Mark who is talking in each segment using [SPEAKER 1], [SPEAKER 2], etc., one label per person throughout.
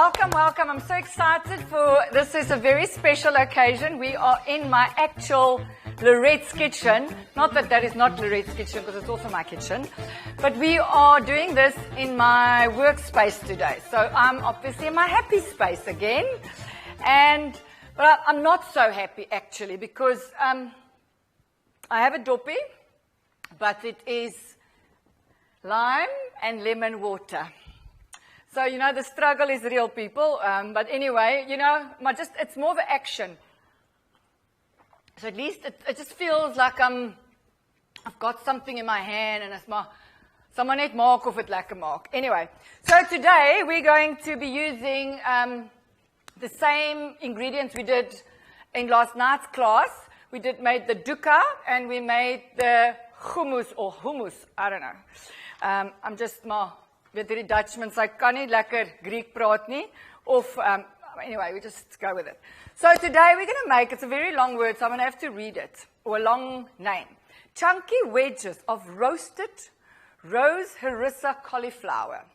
[SPEAKER 1] welcome, welcome. I'm so excited for this. Is a very special occasion. We are in my actual Loret's kitchen. Not that that is not Loret's kitchen, because it's also my kitchen. But we are doing this in my workspace today. So I'm obviously in my happy space again. But I'm not so happy, actually, because I have a doppie, but it is lime and lemon water. So, you know, the struggle is real, people. But anyway, you know, it's more of an action. So at least it just feels like I've got something in my hand and it's someone net mark of it like a mark. Anyway, so today we're going to be using the same ingredients we did in last night's class. We made the dukkha and we made the hummus, I don't know. I'm just maar weet die Dutchman, so ek kan nie lekker Greek praat nie. Anyway, we just go with it. So today we're going to make, it's a very long word, so I'm going to have to read it, or a long name. Chunky wedges of roasted rose harissa cauliflower.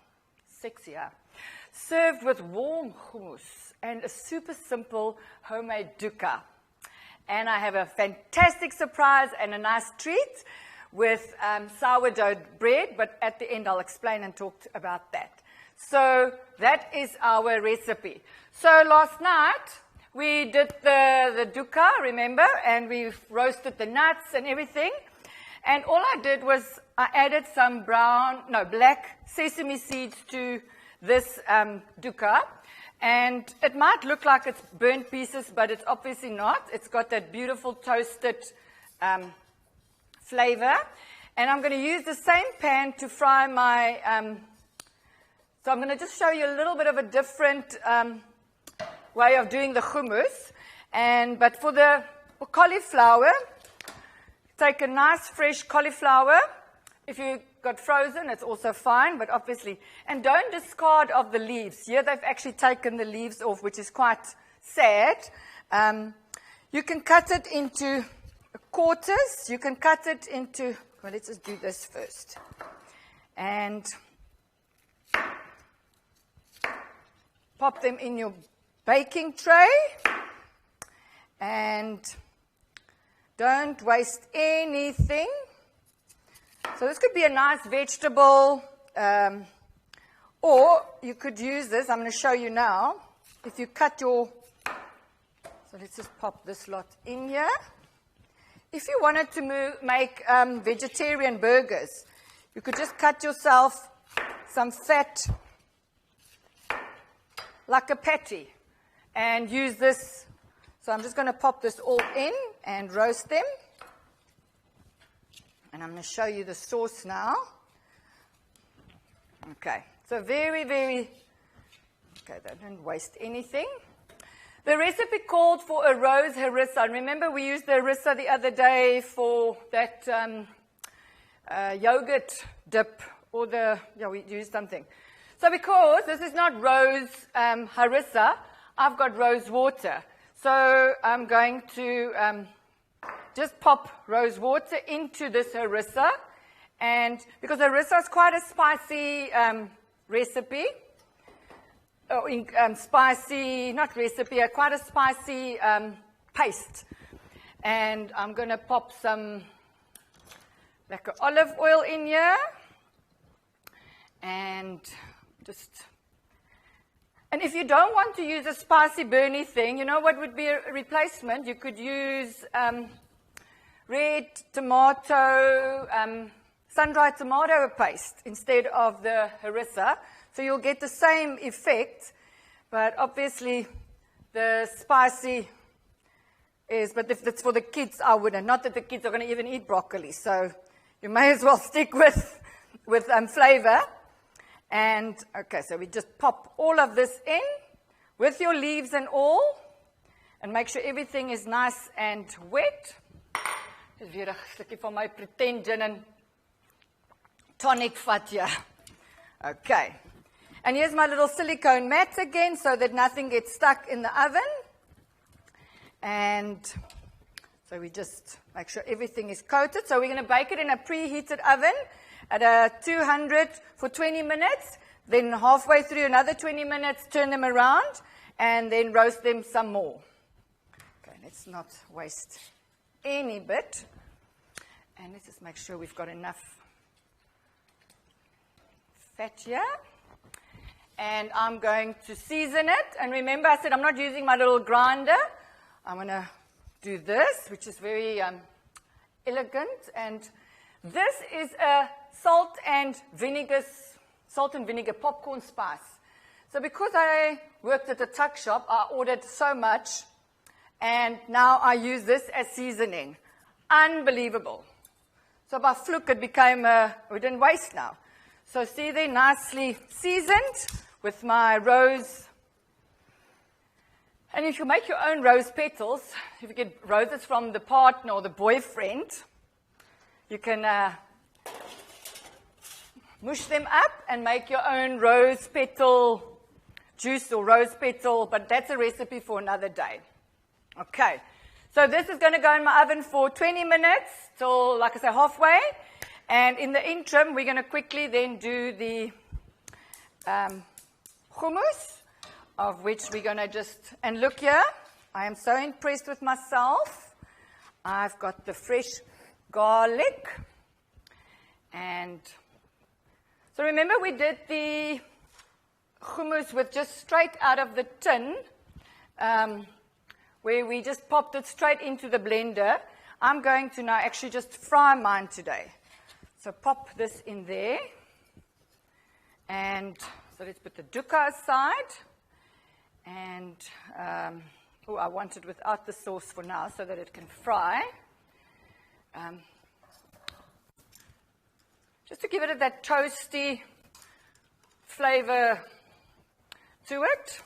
[SPEAKER 1] Sexy, huh? Served with warm hummus and a super simple homemade dukkha. And I have a fantastic surprise and a nice treat with sourdough bread, but at the end I'll explain and talk about that. So that is our recipe. So last night we did the dukkha, remember, and we roasted the nuts and everything. And all I did was I added some black sesame seeds to this dukkha. And it might look like it's burnt pieces, but it's obviously not. It's got that beautiful toasted flavor. And I'm going to use the same pan to fry my, so I'm going to just show you a little bit of a different way of doing the hummus. But for the cauliflower, take a nice fresh cauliflower. If you got frozen, it's also fine, but obviously, and don't discard of the leaves. Here they've actually taken the leaves off, which is quite sad. You can cut it into quarters. You can cut it into, well, let's just do this first. And pop them in your baking tray. And don't waste anything. So this could be a nice vegetable, or you could use this. I'm going to show you now. If you cut so let's just pop this lot in here. If you wanted to make vegetarian burgers, you could just cut yourself some fat, like a patty, and use this. So I'm just going to pop this all in and roast them. And I'm going to show you the sauce now. Okay, so very, very, okay, don't waste anything. The recipe called for a rose harissa. Remember we used the harissa the other day for that yogurt dip, or we used something. So because this is not rose harissa, I've got rose water. So I'm going to just pop rose water into this harissa, and because harissa is quite a spicy recipe, quite a spicy paste. And I'm going to pop some lekker olive oil in here, and if you don't want to use a spicy burny thing, you know what would be a replacement? You could use red tomato, sun-dried tomato paste instead of the harissa. So you'll get the same effect, but obviously the spicy is, but if it's for the kids, I wouldn't. Not that the kids are going to even eat broccoli, so you may as well stick with flavor. And, okay, so we just pop all of this in with your leaves and all, and make sure everything is nice and wet. Dis weer 'n stukkie van my pretend gin and tonic vat hier. Okay. And here's my little silicone mat again, so that nothing gets stuck in the oven. And so we just make sure everything is coated. So we're going to bake it in a preheated oven at a 200 for 20 minutes. Then halfway through another 20 minutes, turn them around, and then roast them some more. Okay, let's not waste any bit. And let's just make sure we've got enough fat here. And I'm going to season it. And remember, I said I'm not using my little grinder. I'm going to do this, which is very elegant. And this is a salt and vinegar popcorn spice. So because I worked at a tuck shop, I ordered so much, and now I use this as seasoning. Unbelievable. So by fluke, it became we didn't waste now. So see, they're nicely seasoned with my rose. And if you make your own rose petals, if you get roses from the partner or the boyfriend, you can mush them up and make your own rose petal juice or rose petal, but that's a recipe for another day. Okay, so this is going to go in my oven for 20 minutes till, like I say, halfway. And in the interim, we're going to quickly then do the hummus, of which we're going to just, and look here, I am so impressed with myself. I've got the fresh garlic, and so remember we did the hummus with just straight out of the tin, where we just popped it straight into the blender. I'm going to now actually just fry mine today. So pop this in there, and so let's put the dukkha aside, and I want it without the sauce for now so that it can fry. Just to give it that toasty flavor to it.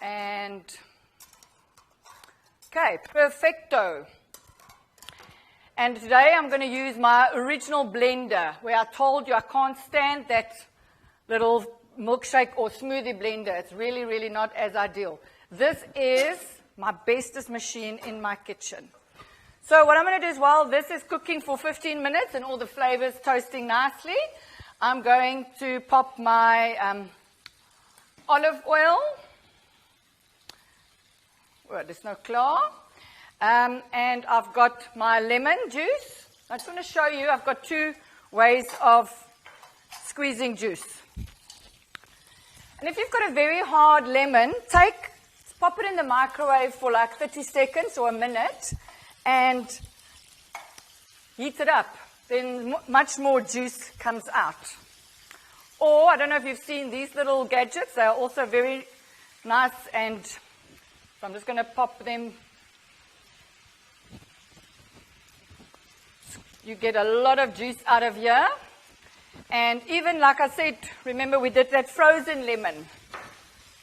[SPEAKER 1] And, okay, perfecto. And today I'm going to use my original blender, where I told you I can't stand that little milkshake or smoothie blender. It's really, really not as ideal. This is my bestest machine in my kitchen. So what I'm going to do is, while this is cooking for 15 minutes and all the flavors toasting nicely, I'm going to pop my olive oil. Well, there's no klaar. And I've got my lemon juice. I just want to show you, I've got two ways of squeezing juice. And if you've got a very hard lemon, pop it in the microwave for like 30 seconds or a minute, and heat it up. Then much more juice comes out. Or, I don't know if you've seen these little gadgets. They are also very nice, and so I'm just going to pop them. You get a lot of juice out of here. And even, like I said, remember we did that frozen lemon.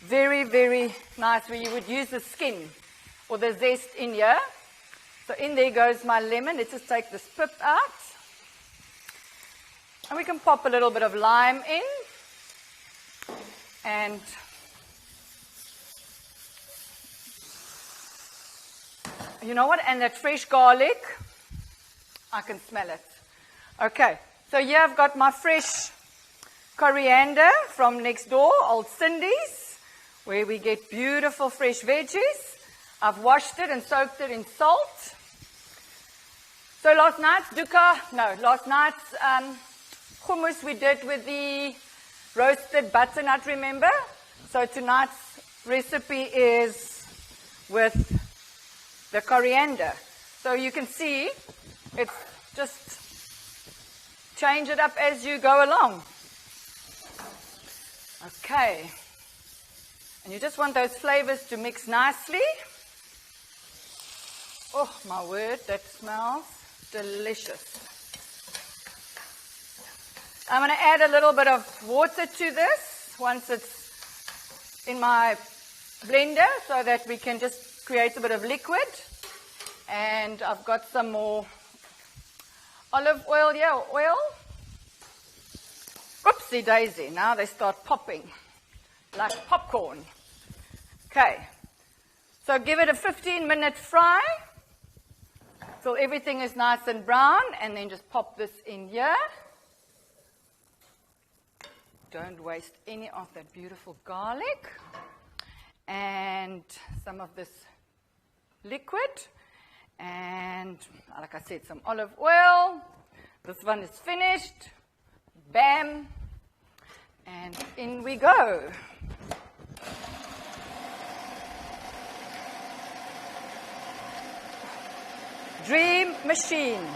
[SPEAKER 1] Very, very nice, where you would use the skin or the zest in here. So in there goes my lemon. Let's just take this pip out. And we can pop a little bit of lime in. And you know what? And that fresh garlic, I can smell it. Okay, so here I've got my fresh coriander from next door, Old Cindy's, where we get beautiful fresh veggies. I've washed it and soaked it in salt. So last night's hummus we did with the roasted butternut, remember? So tonight's recipe is with the coriander. So you can see, it's just change it up as you go along. Okay. And you just want those flavors to mix nicely. Oh, my word, that smells delicious. I'm going to add a little bit of water to this once it's in my blender, so that we can just create a bit of liquid. And I've got some more olive oil here, oil. Oopsie daisy, now they start popping like popcorn. Okay, so give it a 15-minute fry till everything is nice and brown, and then just pop this in here. don't waste any of that beautiful garlic. And some of this liquid. And, like I said, some olive oil. This one is finished. Bam. And in we go. Dream machine.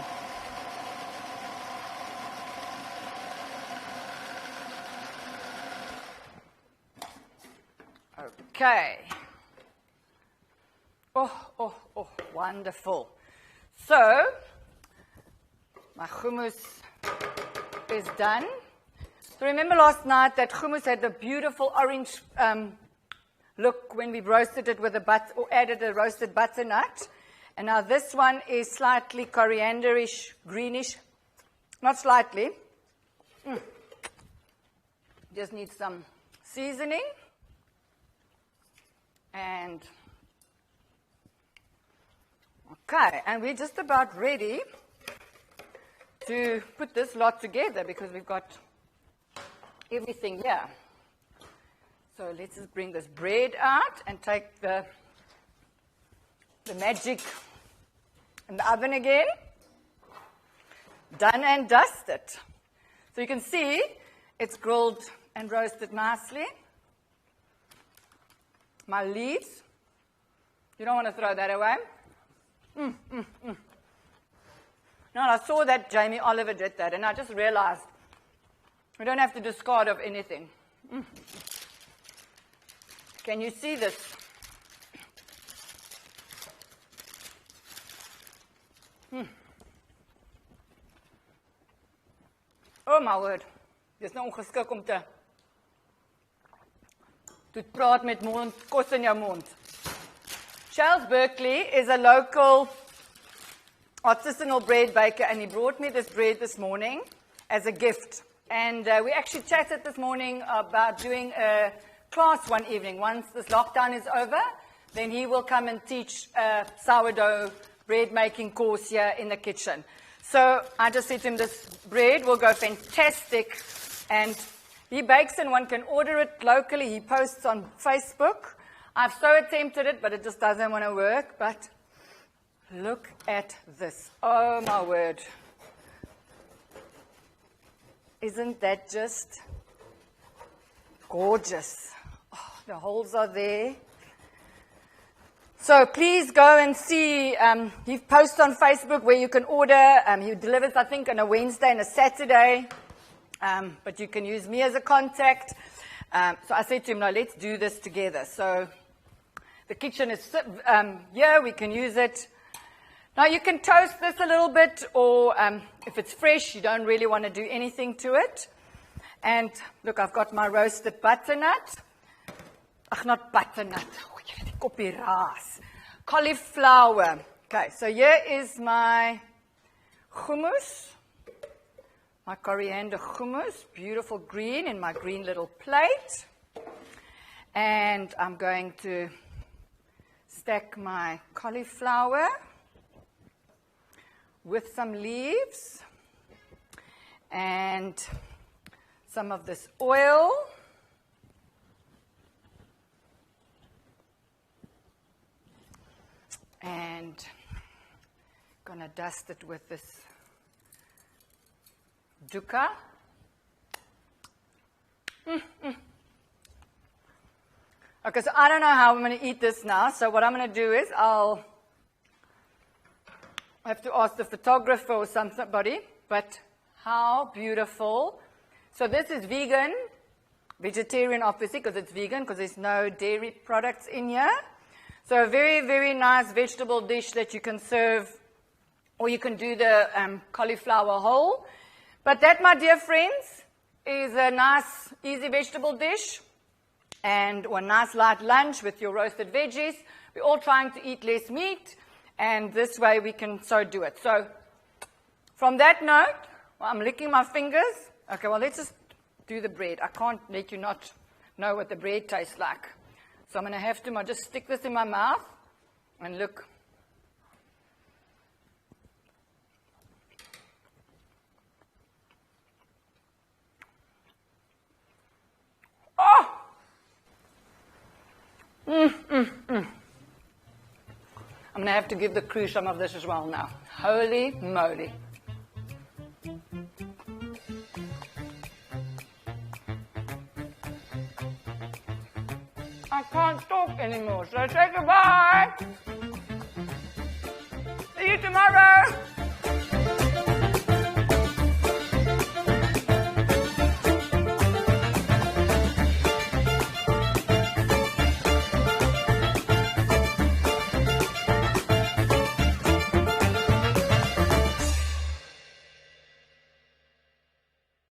[SPEAKER 1] Okay. Oh, wonderful. So, my hummus is done. So remember last night that hummus had the beautiful orange look when we roasted it with or added a roasted butternut. And now this one is slightly corianderish, greenish. Not slightly. Just needs some seasoning. And, okay, and we're just about ready to put this lot together because we've got everything here. So let's just bring this bread out and take the magic in the oven again. Done and dusted. So you can see it's grilled and roasted nicely. My leaves, you don't want to throw that away. No, I saw that Jamie Oliver did that, and I just realized we don't have to discard of anything. Can you see this? Oh my word, dis nou ongeskik om te praat met mond, kos in jou mond. Shales Berkeley is a local artisanal bread baker, and he brought me this bread this morning as a gift. And we actually chatted this morning about doing a class one evening. Once this lockdown is over, then he will come and teach a sourdough bread making course here in the kitchen. So I just said to him, this bread will go fantastic, and he bakes and one can order it locally. He posts on Facebook. I've so attempted it, but it just doesn't want to work. But look at this. Oh, my word. Isn't that just gorgeous? Oh, the holes are there. So please go and see. He posts on Facebook where you can order. He delivers, I think, on a Wednesday and a Saturday. But you can use me as a contact. So I said to him, no, let's do this together. So the kitchen is here. We can use it. Now you can toast this a little bit, or if it's fresh, you don't really want to do anything to it. And look, I've got my roasted butternut. Ach, not butternut. Cauliflower. Okay, so here is my hummus. My coriander hummus, beautiful green in my green little plate. And I'm going to stack my cauliflower with some leaves and some of this oil. And gonna dust it with this dukkha. Okay, so I don't know how I'm going to eat this now. So what I'm going to do is I'll have to ask the photographer or somebody. But how beautiful. So this is vegan, vegetarian obviously because it's vegan, because there's no dairy products in here. So a very, very nice vegetable dish that you can serve, or you can do the cauliflower whole. But that, my dear friends, is a nice, easy vegetable dish and a nice light lunch with your roasted veggies. We're all trying to eat less meat, and this way we can so do it. So from that note, well, I'm licking my fingers. Okay, well, let's just do the bread. I can't let you not know what the bread tastes like. So I'm going to have to just stick this in my mouth and look. I'm going to have to give the crew some of this as well now. Holy moly. I can't talk anymore, so say goodbye. See you tomorrow.